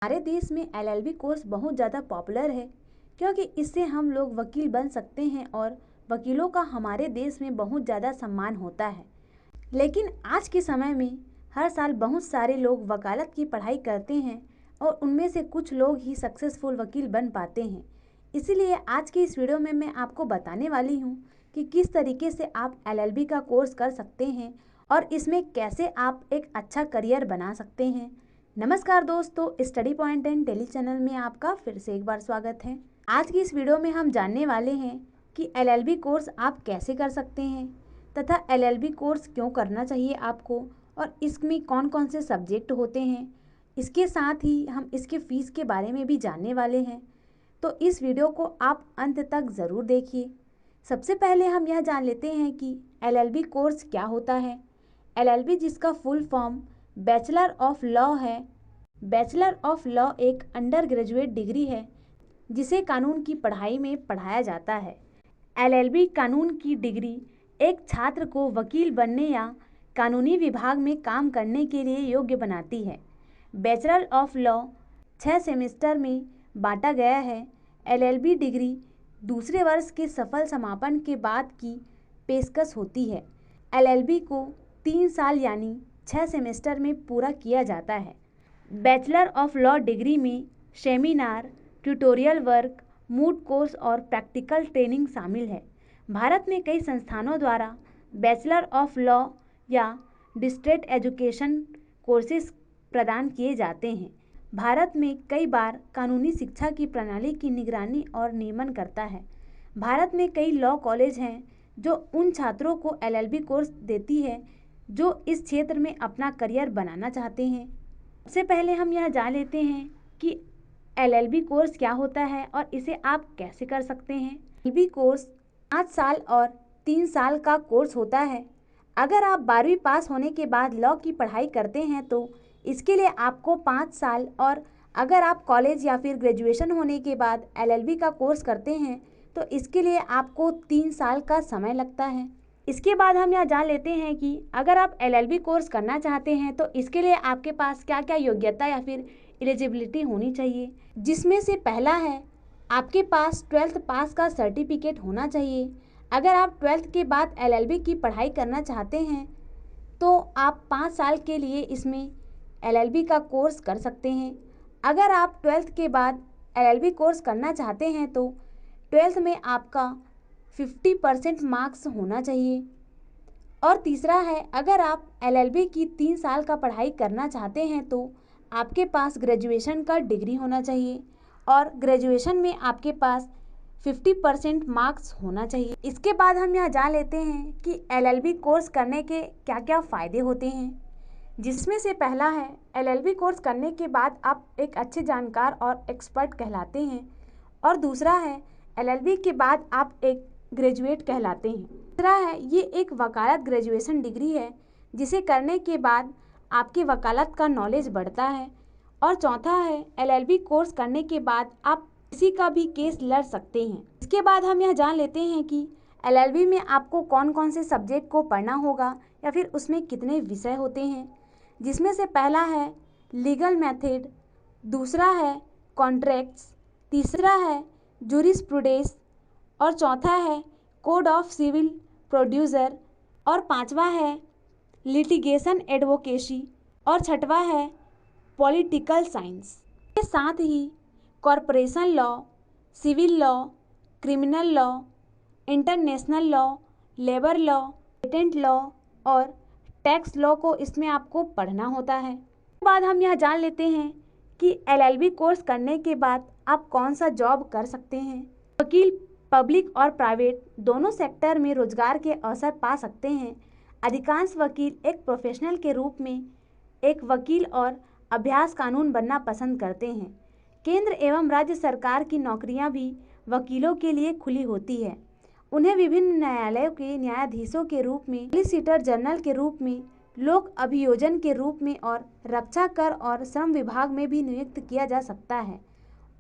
हमारे देश में एलएलबी कोर्स बहुत ज़्यादा पॉपुलर है क्योंकि इससे हम लोग वकील बन सकते हैं और वकीलों का हमारे देश में बहुत ज़्यादा सम्मान होता है। लेकिन आज के समय में हर साल बहुत सारे लोग वकालत की पढ़ाई करते हैं और उनमें से कुछ लोग ही सक्सेसफुल वकील बन पाते हैं। इसीलिए आज की इस वीडियो में मैं आपको बताने वाली हूँ कि किस तरीके से आप एलएलबी का कोर्स कर सकते हैं और इसमें कैसे आप एक अच्छा करियर बना सकते हैं। नमस्कार दोस्तों, study point and daily channel में आपका फिर से एक बार स्वागत है। आज की इस वीडियो में हम जानने वाले हैं कि एलएलबी कोर्स आप कैसे कर सकते हैं तथा एलएलबी कोर्स क्यों करना चाहिए आपको और इसमें कौन कौन से सब्जेक्ट होते हैं। इसके साथ ही हम इसके फीस के बारे में भी जानने वाले हैं, तो इस वीडियो को आप अंत तक ज़रूर देखिए। सबसे पहले हम यह जान लेते हैं कि एलएलबी कोर्स क्या होता है। एलएलबी, जिसका full form bachelor of law है। बैचलर ऑफ लॉ एक अंडर ग्रेजुएट डिग्री है जिसे कानून की पढ़ाई में पढ़ाया जाता है। एलएलबी कानून की डिग्री एक छात्र को वकील बनने या कानूनी विभाग में काम करने के लिए योग्य बनाती है। बैचलर ऑफ लॉ 6 सेमेस्टर में बांटा गया है। एलएलबी डिग्री दूसरे वर्ष के सफल समापन के बाद की पेशकश होती है। एलएलबी को 3 साल यानी 6 सेमेस्टर में पूरा किया जाता है। बैचलर ऑफ लॉ डिग्री में सेमिनार, ट्यूटोरियल वर्क, मूट कोर्स और प्रैक्टिकल ट्रेनिंग शामिल है। भारत में कई संस्थानों द्वारा बैचलर ऑफ लॉ या डिस्ट्रेट एजुकेशन कोर्सेज प्रदान किए जाते हैं। भारत में कई बार कानूनी शिक्षा की प्रणाली की निगरानी और नियमन करता है। भारत में कई लॉ कॉलेज हैं जो उन छात्रों को एलएलबी कोर्स देती है जो इस क्षेत्र में अपना करियर बनाना चाहते हैं। सबसे पहले हम यह जान लेते हैं कि एलएलबी कोर्स क्या होता है और इसे आप कैसे कर सकते हैं। एलएलबी कोर्स 5 साल और 3 साल का कोर्स होता है। अगर आप 12वीं पास होने के बाद लॉ की पढ़ाई करते हैं तो इसके लिए आपको 5 साल, और अगर आप कॉलेज या फिर ग्रेजुएशन होने के बाद एलएलबी का कोर्स करते हैं तो इसके लिए आपको 3 साल का समय लगता है। इसके बाद हम यह जान लेते हैं कि अगर आप एलएलबी कोर्स करना चाहते हैं तो इसके लिए आपके पास क्या क्या योग्यता या फिर एलिजिबिलिटी होनी चाहिए, जिसमें से पहला है आपके पास 12th पास का सर्टिफिकेट होना चाहिए। अगर आप 12th के बाद एलएलबी की पढ़ाई करना चाहते हैं तो आप 5 साल के लिए इसमें एलएलबी का कोर्स कर सकते हैं। अगर आप 12th के बाद एलएलबी कोर्स करना चाहते हैं तो 12th में आपका 50% मार्क्स होना चाहिए। और तीसरा है, अगर आप एलएलबी की 3 साल का पढ़ाई करना चाहते हैं तो आपके पास ग्रेजुएशन का डिग्री होना चाहिए और ग्रेजुएशन में आपके पास 50% मार्क्स होना चाहिए। इसके बाद हम यह जान लेते हैं कि एलएलबी कोर्स करने के क्या क्या फ़ायदे होते हैं, जिसमें से पहला है एलएलबी कोर्स करने के बाद आप एक अच्छे जानकार और एक्सपर्ट कहलाते हैं, और दूसरा है एलएलबी के बाद आप एक ग्रेजुएट कहलाते हैं। तीसरा है, ये एक वकालत ग्रेजुएशन डिग्री है जिसे करने के बाद आपके वकालत का नॉलेज बढ़ता है। और चौथा है, एलएलबी कोर्स करने के बाद आप किसी का भी केस लड़ सकते हैं। इसके बाद हम यह जान लेते हैं कि एलएलबी में आपको कौन कौन से सब्जेक्ट को पढ़ना होगा या फिर उसमें कितने विषय होते हैं, जिसमें से पहला है लीगल मेथड, दूसरा है कॉन्ट्रैक्ट्स, तीसरा है जूरिस्प्रूडेंस, और चौथा है कोड ऑफ सिविल प्रोड्यूसर, और पांचवा है लिटिगेशन एडवोकेसी, और छठवा है पॉलिटिकल साइंस। के साथ ही corporation law, civil law, criminal law, international law, labour law, patent law और टैक्स लॉ को इसमें आपको पढ़ना होता है। उसके बाद हम यह जान लेते हैं कि एलएलबी कोर्स करने के बाद आप कौन सा जॉब कर सकते हैं। वकील पब्लिक और प्राइवेट दोनों सेक्टर में रोजगार के अवसर पा सकते हैं। अधिकांश वकील एक प्रोफेशनल के रूप में एक वकील और अभ्यास कानून बनना पसंद करते हैं। केंद्र एवं राज्य सरकार की नौकरियां भी वकीलों के लिए खुली होती है। उन्हें विभिन्न न्यायालयों के न्यायाधीशों के रूप में, सॉलिसिटर जनरल के रूप में, लोक अभियोजन के रूप में और रक्षा कर और श्रम विभाग में भी नियुक्त किया जा सकता है।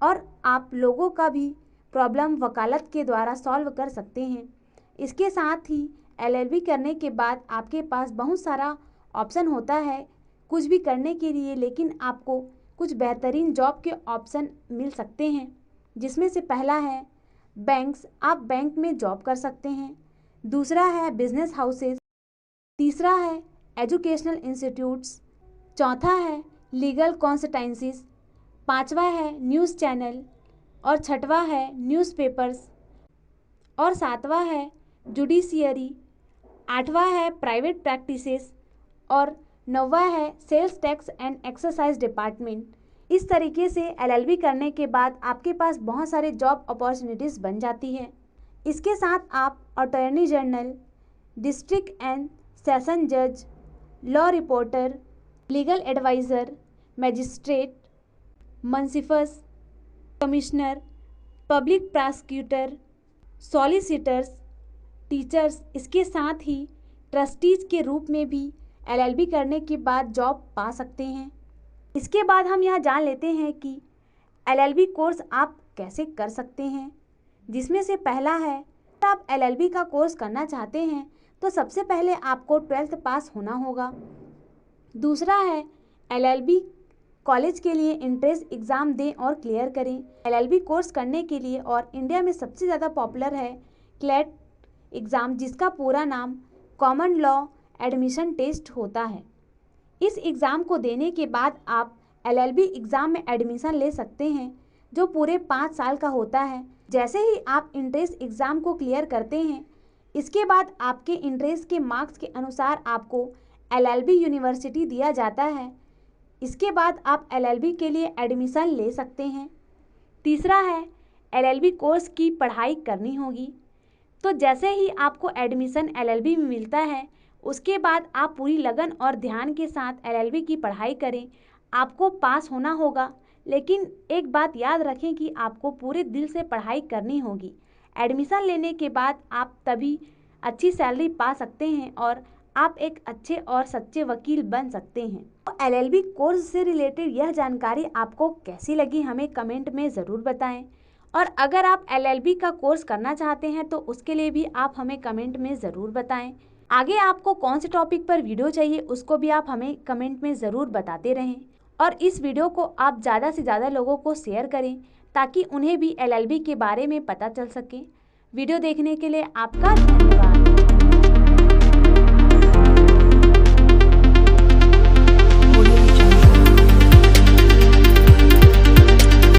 और आप लोगों का भी प्रॉब्लम वकालत के द्वारा सॉल्व कर सकते हैं। इसके साथ ही एलएलबी करने के बाद आपके पास बहुत सारा ऑप्शन होता है कुछ भी करने के लिए, लेकिन आपको कुछ बेहतरीन जॉब के ऑप्शन मिल सकते हैं, जिसमें से पहला है बैंक्स, आप बैंक में जॉब कर सकते हैं। दूसरा है बिजनेस हाउसेस। तीसरा है एजुकेशनल इंस्टीट्यूट्स। चौथा है लीगल कॉन्सल्टेंसीज। पांचवा है न्यूज़ चैनल और छठवा है न्यूज़पेपर्स और सातवां है जुडिशियरी। आठवां है प्राइवेट प्रैक्टिसेस और नौवां है sales tax and excise department. इस तरीके से एलएलबी करने के बाद आपके पास बहुत सारे जॉब अपॉर्चुनिटीज़ बन जाती है। इसके साथ आप attorney general, district and session जज, law reporter, legal adviser, magistrate, munsifs, commissioner, public prosecutor, solicitors, teachers, इसके साथ ही ट्रस्टीज के रूप में भी एलएलबी करने के बाद जॉब पा सकते हैं। इसके बाद हम यह जान लेते हैं कि एलएलबी कोर्स आप कैसे कर सकते हैं, जिसमें से पहला है, अगर आप एलएलबी का कोर्स करना चाहते हैं तो सबसे पहले आपको 12th पास होना होगा। दूसरा है एलएलबी कॉलेज के लिए एंट्रेंस एग्ज़ाम दें और क्लियर करें। एलएलबी कोर्स करने के लिए और इंडिया में सबसे ज़्यादा पॉपुलर है क्लैट एग्ज़ाम, जिसका पूरा नाम कॉमन लॉ एडमिशन टेस्ट होता है। इस एग्ज़ाम को देने के बाद आप एलएलबी एग्ज़ाम में एडमिशन ले सकते हैं, जो पूरे 5 साल का होता है। जैसे ही आप एंट्रेंस एग्ज़ाम को क्लियर करते हैं, इसके बाद आपके एंट्रेंस के मार्क्स के अनुसार आपको एलएलबी यूनिवर्सिटी दिया जाता है। इसके बाद आप एलएलबी के लिए एडमिशन ले सकते हैं। तीसरा है एलएलबी कोर्स की पढ़ाई करनी होगी। तो जैसे ही आपको एडमिशन एलएलबी में मिलता है, उसके बाद आप पूरी लगन और ध्यान के साथ एलएलबी की पढ़ाई करें। आपको पास होना होगा, लेकिन एक बात याद रखें कि आपको पूरे दिल से पढ़ाई करनी होगी। एडमिशन लेने के बाद आप तभी अच्छी सैलरी पा सकते हैं और आप एक अच्छे और सच्चे वकील बन सकते हैं। तो एलएलबी कोर्स से रिलेटेड यह जानकारी आपको कैसी लगी, हमें कमेंट में ज़रूर बताएं। और अगर आप एलएलबी का कोर्स करना चाहते हैं तो उसके लिए भी आप हमें कमेंट में ज़रूर बताएं। आगे आपको कौन से टॉपिक पर वीडियो चाहिए, उसको भी आप हमें कमेंट में ज़रूर बताते रहें। और इस वीडियो को आप ज़्यादा से ज़्यादा लोगों को शेयर करें, ताकि उन्हें भी एलएलबी के बारे में पता चल सके। वीडियो देखने के लिए आपका धन्यवाद।